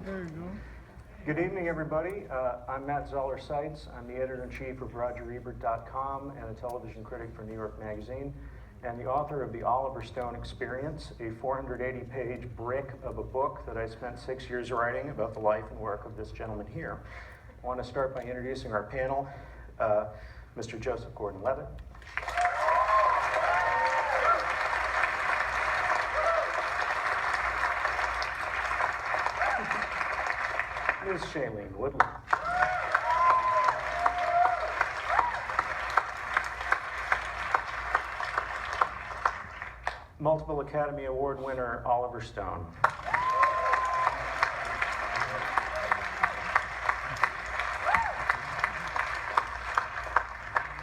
There you go. Good evening, everybody. I'm Matt Zoller-Seitz. I'm the editor-in-chief of RogerEbert.com and a television critic for New York Magazine, and the author of The Oliver Stone Experience, a 480-page brick of a book that I spent 6 years writing about the life and work of this gentleman here. I want to start by introducing our panel, Mr. Joseph Gordon-Levitt. Ms. Shailene Woodley. Multiple Academy Award winner Oliver Stone.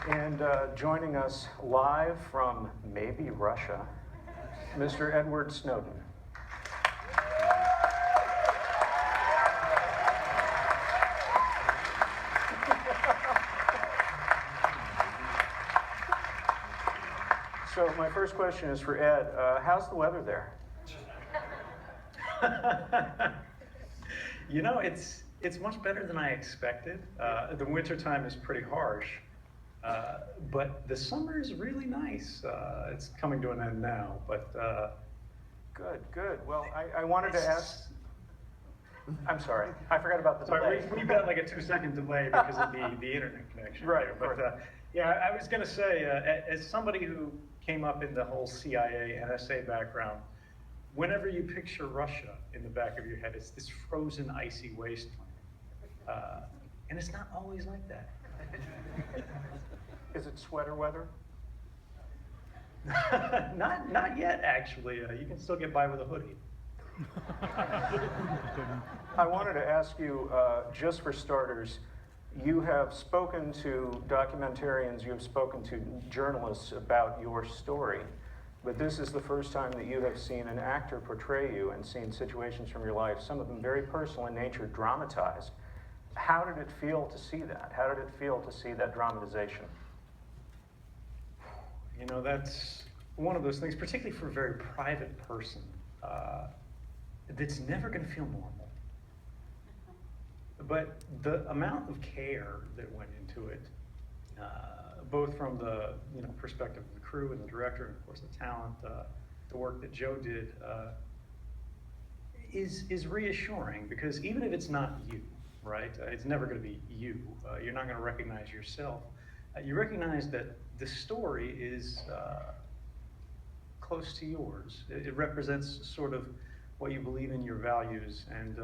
And joining us live from maybe Russia, Mr. Edward Snowden. So my first question is for Ed. How's the weather there? You know, it's much better than I expected. The wintertime is pretty harsh, but the summer is really nice. It's coming to an end now, but... Good. Well, I wanted to ask... I'm sorry, I forgot about the delay. Sorry, we've got like a 2-second delay because of the internet connection. Right, there. But yeah, I was going to say, as somebody who came up in the whole CIA, NSA background, whenever you picture Russia in the back of your head, it's this frozen, icy wasteland. And it's not always like that. Is it sweater weather? Not yet, actually. You can still get by with a hoodie. I wanted to ask you, just for starters, you have spoken to documentarians, you have spoken to journalists about your story, but this is the first time that you have seen an actor portray you and seen situations from your life, some of them very personal in nature, dramatized. How did it feel to see that? How did it feel to see that dramatization? You know, that's one of those things, particularly for a very private person, that's never going to feel normal. But the amount of care that went into it, both from the perspective of the crew and the director, and of course the talent, the work that Joe did, is reassuring, because even if it's not you, right? It's never going to be you. You're not going to recognize yourself. You recognize that the story is close to yours. It represents sort of what you believe in, your values, and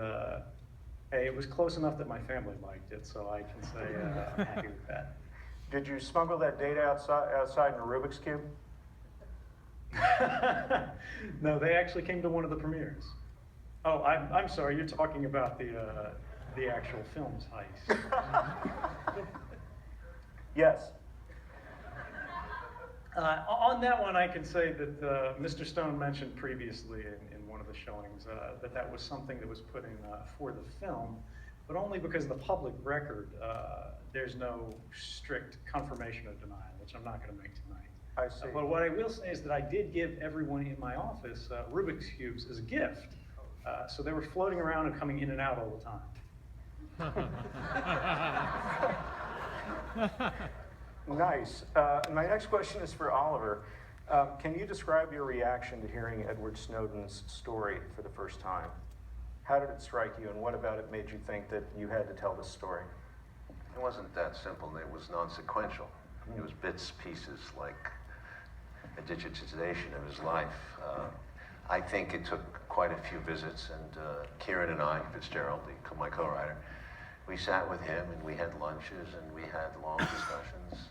hey, it was close enough that my family liked it, so I can say I'm happy with that. Did you smuggle that data outside in a Rubik's Cube? No, they actually came to one of the premieres. Oh, I'm sorry, you're talking about the actual film's heist. Yes. On that one, I can say that Mr. Stone mentioned previously in one of the showings that was something that was put in for the film, but only because of the public record, there's no strict confirmation or denial, which I'm not going to make tonight. I see. But what I will say is that I did give everyone in my office Rubik's Cubes as a gift, so they were floating around and coming in and out all the time. Nice. My next question is for Oliver. Can you describe your reaction to hearing Edward Snowden's story for the first time? How did it strike you, and what about it made you think that you had to tell this story? It wasn't that simple. It was non-sequential. It was bits, pieces, like a digitization of his life. I think it took quite a few visits, and Kieran and I, Fitzgerald, my co-writer, we sat with him and we had lunches and we had long discussions.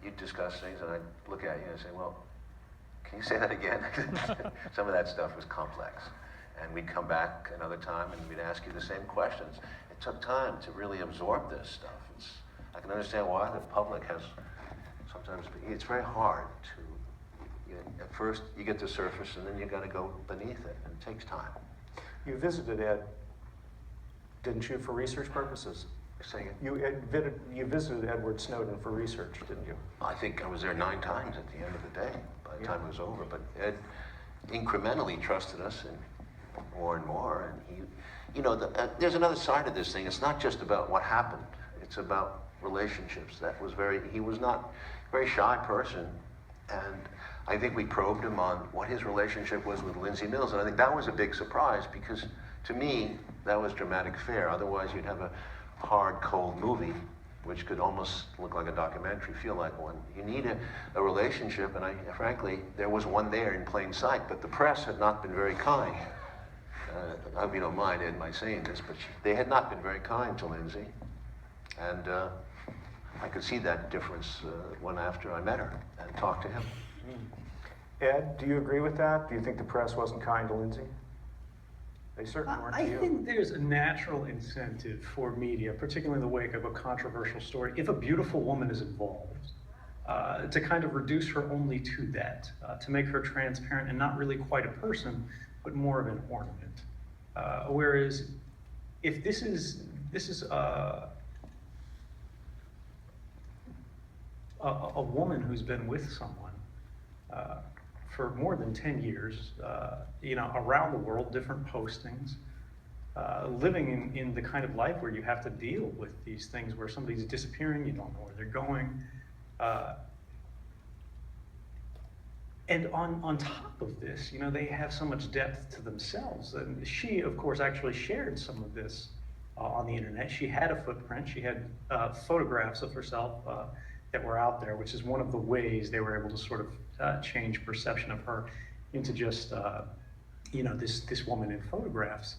You'd discuss things and I'd look at you and say, well, can you say that again? Some of that stuff was complex. And we'd come back another time and we'd ask you the same questions. It took time to really absorb this stuff. I can understand why the public has sometimes, it's very hard to, at first you get the surface and then you got to go beneath it, and it takes time. You visited Ed, didn't you, for research purposes? Say again? You visited Edward Snowden for research, didn't you? I think I was there 9 times at the end of the day, by the time it was over. But Ed incrementally trusted us, and more and more. And there's another side of this thing. It's not just about what happened. It's about relationships. He was not a very shy person. And I think we probed him on what his relationship was with Lindsay Mills. And I think that was a big surprise because, to me, that was dramatic fare. Otherwise, you'd have a hard, cold movie, which could almost look like a documentary, feel like one. You need a relationship, and frankly, there was one there in plain sight, but the press had not been very kind. I hope you don't mind, Ed, my saying this, but they had not been very kind to Lindsay. And I could see that difference when after I met her and talked to him. Ed, do you agree with that? Do you think the press wasn't kind to Lindsay? They certainly weren't to you. I think there's a natural incentive for media, particularly in the wake of a controversial story, if a beautiful woman is involved, to kind of reduce her only to that, to make her transparent and not really quite a person, but more of an ornament. Whereas if this is a woman who's been with someone for more than 10 years, around the world, different postings, living in the kind of life where you have to deal with these things, where somebody's disappearing, you don't know where they're going. And on top of this, they have so much depth to themselves. And she, of course, actually shared some of this on the internet. She had a footprint. She had photographs of herself that were out there, which is one of the ways they were able to sort of change perception of her into just, this woman in photographs.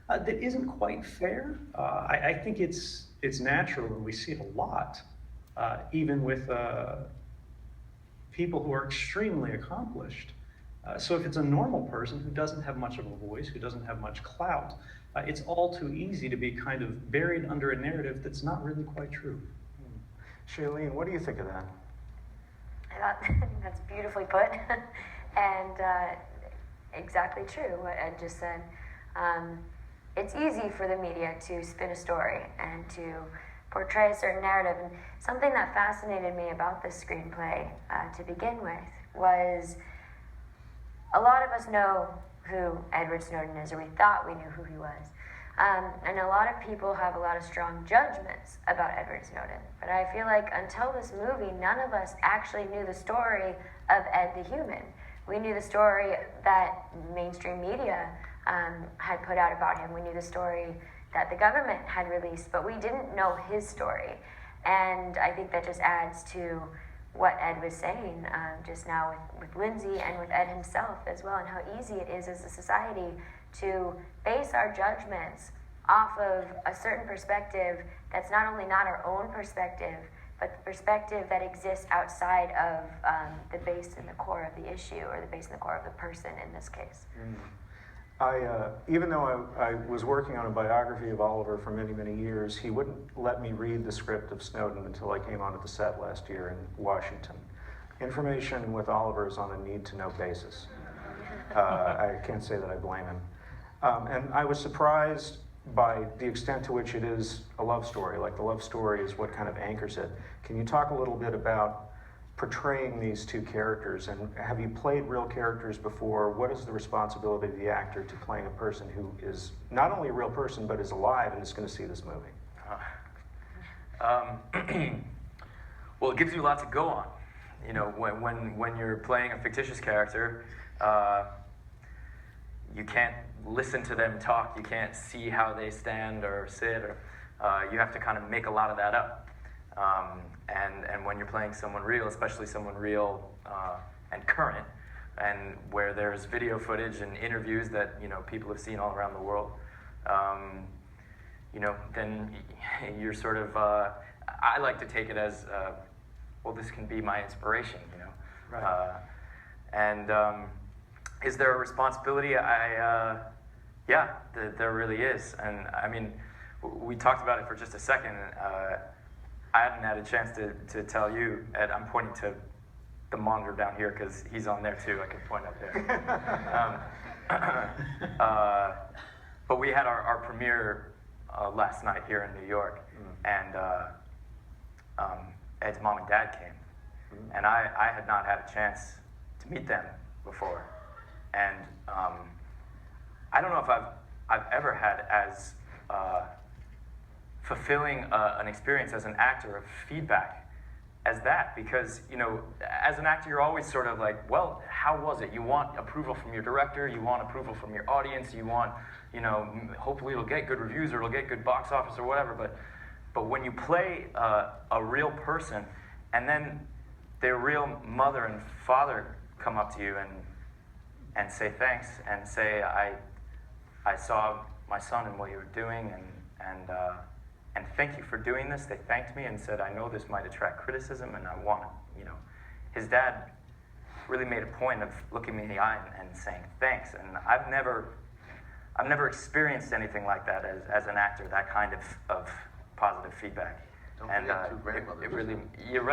That isn't quite fair. I think it's natural, and we see it a lot, even with people who are extremely accomplished. So if it's a normal person who doesn't have much of a voice, who doesn't have much clout, it's all too easy to be kind of buried under a narrative that's not really quite true. Shailene, what do you think of that? I think that's beautifully put and exactly true what Ed just said. It's easy for the media to spin a story and to portray a certain narrative. And something that fascinated me about this screenplay to begin with was a lot of us know who Edward Snowden is, or we thought we knew who he was. And a lot of people have a lot of strong judgments about Edward Snowden. But I feel like until this movie, none of us actually knew the story of Ed the human. We knew the story that mainstream media had put out about him. We knew the story that the government had released, but we didn't know his story. And I think that just adds to what Ed was saying just now with Lindsay and with Ed himself as well, and how easy it is as a society to base our judgments off of a certain perspective that's not only not our own perspective, but the perspective that exists outside of the base and the core of the issue, or the base and the core of the person in this case. Even though I was working on a biography of Oliver for many, many years, he wouldn't let me read the script of Snowden until I came onto the set last year in Washington. Information with Oliver is on a need-to-know basis. I can't say that I blame him. And I was surprised by the extent to which it is a love story. Like, the love story is what kind of anchors it. Can you talk a little bit about portraying these two characters, and have you played real characters before? What is the responsibility of the actor to playing a person who is not only a real person, but is alive and is going to see this movie? Well, it gives you a lot to go on. When you're playing a fictitious character, you can't listen to them talk. You can't see how they stand or sit, or you have to kind of make a lot of that up. And when you're playing someone real, especially someone real and current, and where there's video footage and interviews that people have seen all around the world, then you're sort of. I like to take it as, well, this can be my inspiration, Right. Is there a responsibility? Yeah, there really is. And I mean, we talked about it for just a second. I hadn't had a chance to tell you, Ed. I'm pointing to the monitor down here because he's on there too. I can point up there. But we had our premiere last night here in New York, and Ed's mom and dad came, and I had not had a chance to meet them before, and I don't know if I've ever had as fulfilling an experience as an actor of feedback as that, because, you know, as an actor, you're always sort of like, well, how was it? You want approval from your director, you want approval from your audience, you want, you know, hopefully it'll get good reviews or it'll get good box office or whatever, but when you play a real person, and then their real mother and father come up to you and say thanks, and say, I saw my son and what you were doing, and thank you for doing this. They thanked me and said, I know this might attract criticism, and I want to, you know. His dad really made a point of looking me in the eye and saying thanks, and I've never experienced anything like that as an actor, that kind of positive feedback. Don't And forget two grandmothers. it really, you're right.